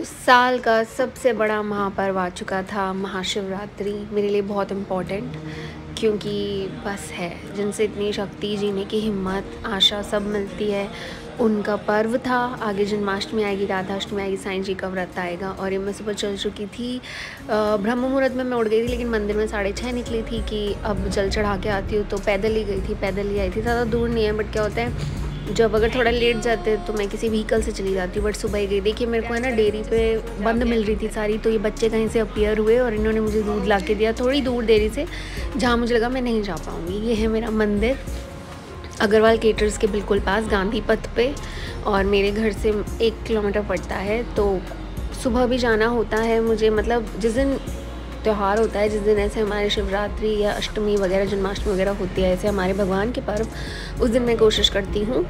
तो साल का सबसे बड़ा महापर्व आ चुका था, महाशिवरात्रि। मेरे लिए बहुत इम्पोर्टेंट, क्योंकि बस है जिनसे इतनी शक्ति, जीने की हिम्मत, आशा सब मिलती है, उनका पर्व था। आगे जन्माष्टमी आएगी, राधाष्टमी आएगी, साईं जी का व्रत आएगा। और ये मैं सुबह चल चुकी थी, ब्रह्म मुहूर्त में मैं उठ गई थी, लेकिन मंदिर में 6:30 निकली थी कि अब जल चढ़ा के आती हूँ। तो पैदल ही गई थी, पैदल ही आई थी। ज़्यादा दूर नहीं है, बट क्या होता है जब अगर थोड़ा लेट जाते तो मैं किसी व्हीकल से चली जाती हूँ। बट सुबह ही गई। देखिए मेरे को है ना, डेयरी पे बंद मिल रही थी सारी, तो ये बच्चे कहीं से अपीयर हुए और इन्होंने मुझे दूध ला के दिया थोड़ी दूर डेयरी से, जहाँ मुझे लगा मैं नहीं जा पाऊँगी। ये है मेरा मंदिर, अग्रवाल केटर्स के बिल्कुल पास, गांधी पथ पे, और मेरे घर से 1 किलोमीटर पड़ता है। तो सुबह भी जाना होता है मुझे, मतलब जिस दिन त्यौहार होता है, जिस दिन ऐसे हमारे शिवरात्रि या अष्टमी वगैरह, जन्माष्टमी वगैरह होती है, ऐसे हमारे भगवान के पर्व, उस दिन मैं कोशिश करती हूँ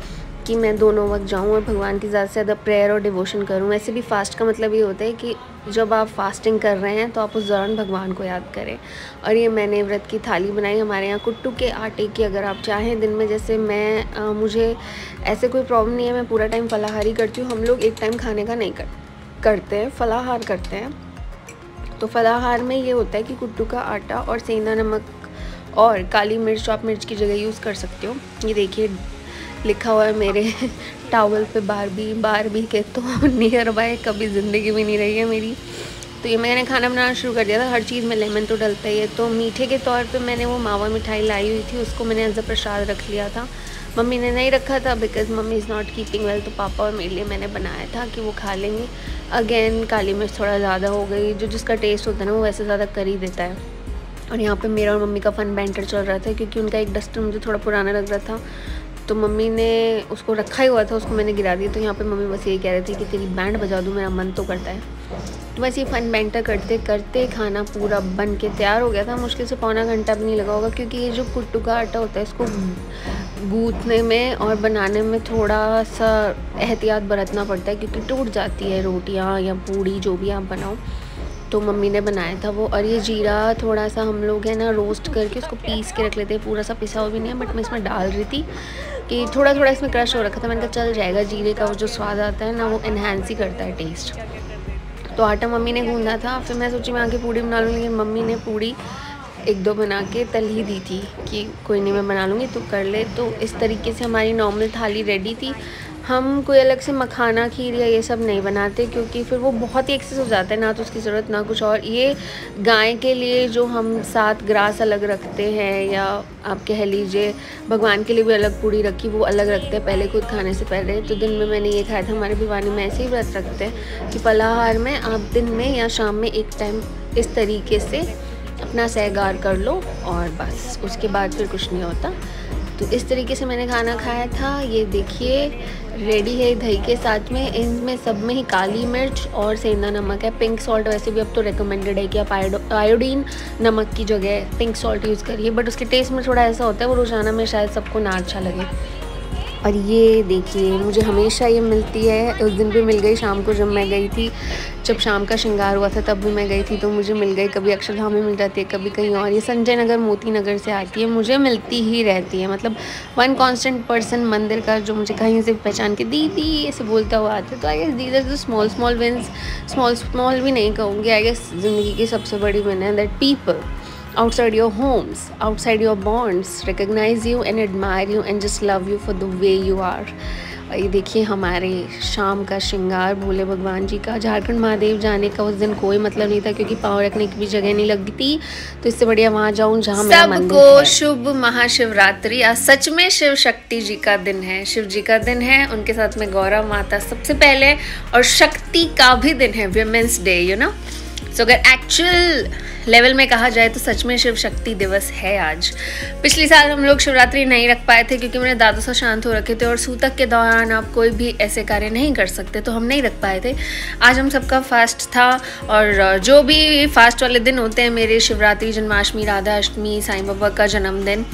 कि मैं दोनों वक्त जाऊँ और भगवान की ज़्यादा से ज़्यादा प्रेयर और डिवोशन करूँ। वैसे भी फास्ट का मतलब ये होता है कि जब आप फास्टिंग कर रहे हैं तो आप उस दौरान भगवान को याद करें। और ये मैंने व्रत की थाली बनाई हमारे यहाँ कुट्टू के आटे की। अगर आप चाहें दिन में, जैसे मैं मुझे ऐसे कोई प्रॉब्लम नहीं है, मैं पूरा टाइम फलाहारी करती हूँ। हम लोग एक टाइम खाने का नहीं करते हैं, फलाहार करते हैं। तो फलाहार में ये होता है कि कुट्टू का आटा और सेंधा नमक और काली मिर्च, आप मिर्च की जगह यूज़ कर सकते हो। ये देखिए लिखा हुआ है मेरे टावल पे बारबी के, तो नियर बाय कभी ज़िंदगी भी नहीं रही है मेरी। तो ये मैंने खाना बनाना शुरू कर दिया था। हर चीज़ में लेमन तो डलता ही है। तो मीठे के तौर पे मैंने वो मावा मिठाई लाई हुई थी, उसको मैंने एज अ प्रसाद रख लिया था। मम्मी ने नहीं रखा था because mummy is not keeping well, तो पापा और मेरे लिए मैंने बनाया था कि वो खा लेंगे। अगेन काली मिर्च थोड़ा ज़्यादा हो गई, जो जिसका टेस्ट होता है ना वो वैसे ज़्यादा कर ही देता है। और यहाँ पे मेरा और मम्मी का फन बैंटर चल रहा था, क्योंकि उनका एक डस्टर मुझे थोड़ा पुराना लग रहा था, तो मम्मी ने उसको रखा ही हुआ था, उसको मैंने गिरा दिया। तो यहाँ पे मम्मी बस यही कह रही थी कि तेरी बैंड बजा दूँ, मेरा मन तो करता है। तो बस ये फन बैंटर करते करते खाना पूरा बन के तैयार हो गया था। मुश्किल से पौना घंटा भी नहीं लगा होगा, क्योंकि ये जो कुट्टू का आटा होता है, इसको गूँथने में और बनाने में थोड़ा सा एहतियात बरतना पड़ता है, क्योंकि टूट जाती है रोटियाँ या पूड़ी, जो भी आप बनाओ। तो मम्मी ने बनाया था वो। और ये जीरा थोड़ा सा हम लोग है ना रोस्ट करके उसको पीस के रख लेते हैं, पूरा सा पिसा हुआ भी नहीं है, बट मैं इसमें डाल रही थी कि थोड़ा थोड़ा इसमें क्रश हो रखा था। मैंने कहा चल जाएगा, जीरे का वो जो स्वाद आता है ना, वो एनहांस ही करता है टेस्ट। तो आटा मम्मी ने गूंदा था। फिर मैं सोची मैं आके पूड़ी बना लूँगी, लेकिन मम्मी ने पूड़ी 1-2 बना के तल ही दी थी कि कोई नहीं मैं बना लूँगी, तो कर ले। तो इस तरीके से हमारी नॉर्मल थाली रेडी थी। हम कोई अलग से मखाना खीर या ये सब नहीं बनाते, क्योंकि फिर वो बहुत ही एक्सेस हो जाता है, ना तो उसकी ज़रूरत ना कुछ और। ये गाय के लिए जो हम 7 ग्रास अलग रखते हैं, या आप कह लीजिए भगवान के लिए भी अलग पूड़ी रखी, वो अलग रखते हैं पहले खुद खाने से पहले। तो दिन में मैंने ये खाया था। हमारे भिवानी में ऐसे ही व्रत रखते हैं कि फलाहार में आप दिन में या शाम में एक टाइम इस तरीके से अपना सहगार कर लो, और बस उसके बाद फिर कुछ नहीं होता। तो इस तरीके से मैंने खाना खाया था। ये देखिए रेडी है दही के साथ में। इनमें सब में ही काली मिर्च और सेंधा नमक है। पिंक सॉल्ट वैसे भी अब तो रिकमेंडेड है कि आप आयोडीन नमक की जगह पिंक सॉल्ट यूज़ करिए, बट उसके टेस्ट में थोड़ा ऐसा होता है, वो रोज़ाना में शायद सबको ना अच्छा लगे। और ये देखिए मुझे हमेशा ये मिलती है, उस दिन भी मिल गई शाम को जब मैं गई थी, जब शाम का श्रृंगार हुआ था तब भी मैं गई थी, तो मुझे मिल गई। कभी अक्षरधाम में मिल जाती है, कभी कहीं और। ये संजय नगर मोती नगर से आती है, मुझे मिलती ही रहती है। मतलब वन कांस्टेंट पर्सन मंदिर का जो मुझे कहीं से पहचान के दीदी ऐसे बोलता हुआ आता है। तो I guess these are the small wins. Small भी नहीं कहूँगी, आई गेस ज़िंदगी की सबसे बड़ी विन है that people outside your homes, outside your bonds, recognize you and admire you and just love you for the way you are. और ये देखिए हमारे शाम का श्रृंगार भोले भगवान जी का। झारखंड महादेव जाने का उस दिन कोई मतलब नहीं था, क्योंकि पाँव रखने की भी जगह नहीं लगती थी, तो इससे बढ़िया वहाँ जाऊँ जहाँ मेरा मंदिर है। सबको शुभ महाशिवरात्रि। आज सच में शिव शक्ति जी का दिन है, शिव जी का दिन है, उनके साथ में गौरा माता सबसे पहले, और शक्ति का भी दिन है, विमेंस डे, यू नो। सो अगर एक्चुअल लेवल में कहा जाए तो सच में शिव शक्ति दिवस है आज। पिछले साल हम लोग शिवरात्रि नहीं रख पाए थे, क्योंकि मेरे दादू सा शांत हो रखे थे, और सूतक के दौरान आप कोई भी ऐसे कार्य नहीं कर सकते, तो हम नहीं रख पाए थे। आज हम सबका फास्ट था, और जो भी फास्ट वाले दिन होते हैं मेरे, शिवरात्रि, जन्माष्टमी, राधा अष्टमी, साईं बाबा का जन्मदिन,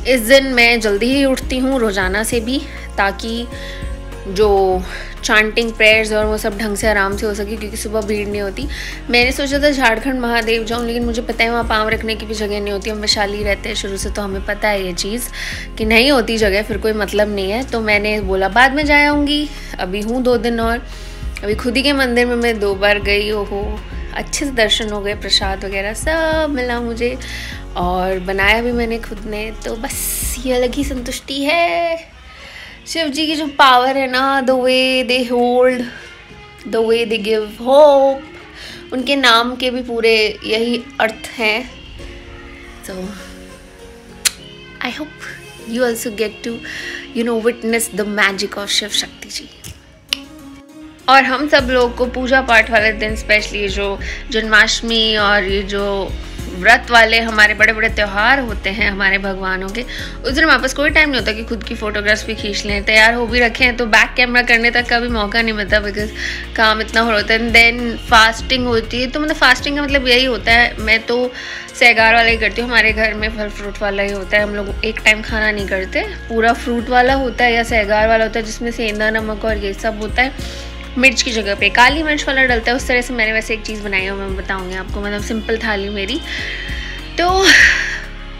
इस दिन मैं जल्दी ही उठती हूँ रोज़ाना से भी, ताकि जो चांटिंग प्रेयर्स और वो सब ढंग से आराम से हो सके, क्योंकि सुबह भीड़ नहीं होती। मैंने सोचा था झारखंड महादेव जाऊँ, लेकिन मुझे पता है वहाँ पाँव रखने की भी जगह नहीं होती। हम वैशाली रहते हैं शुरू से, तो हमें पता है ये चीज़ कि नहीं होती जगह, फिर कोई मतलब नहीं है। तो मैंने बोला बाद में जा आऊँगी, अभी हूँ 2 दिन और। अभी खुद ही के मंदिर में मैं 2 बार गई। हो अच्छे से दर्शन हो गए, प्रसाद वगैरह सब मिला मुझे, और बनाया भी मैंने खुद ने। तो बस ये अलग ही संतुष्टि है। शिव जी की जो पावर है ना, the way they hold, the way they give hope, उनके नाम के भी पूरे यही अर्थ हैं। तो I hope you also get to witness the magic of Shiv Shakti ji. और हम सब लोग को पूजा पाठ वाले दिन, स्पेशली जो जन्माष्टमी और ये जो व्रत वाले हमारे बड़े बड़े त्यौहार होते हैं हमारे भगवानों के, उस दिन हमारे पास कोई टाइम नहीं होता कि खुद की फोटोग्राफ्स भी खींच लें। तैयार हो भी रखे हैं तो बैक कैमरा करने तक का भी मौका नहीं मिलता, बिकॉज काम इतना हो रहा है। देन फास्टिंग होती है, तो मतलब फास्टिंग का मतलब यही होता है, मैं तो सहगार वाला ही करती हूँ, हमारे घर में फल फ्रूट वाला ही होता है। हम लोग एक टाइम खाना नहीं करते, पूरा फ्रूट वाला होता है या सहगार वाला होता है, जिसमें सेंधा नमक और ये सब होता है। मिर्च की जगह पे काली मिर्च वाला डलता है। उस तरह से मैंने वैसे एक चीज़ बनाई है, मैं बताऊंगी आपको, मतलब सिंपल थाली मेरी। तो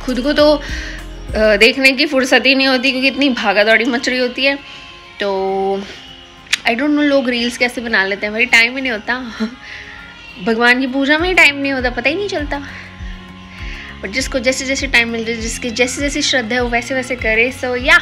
खुद को तो देखने की फुर्सत ही नहीं होती, क्योंकि इतनी भागा दौड़ी मच रही होती है। तो आई डोंट नो लोग रील्स कैसे बना लेते हैं, भाई टाइम ही नहीं होता। भगवान की पूजा में ही टाइम नहीं होता, पता ही नहीं चलता। बट जिसको जैसे जैसे टाइम मिल जाए, जिसकी जैसी जैसी श्रद्धा है वो वैसे वैसे करे। सो या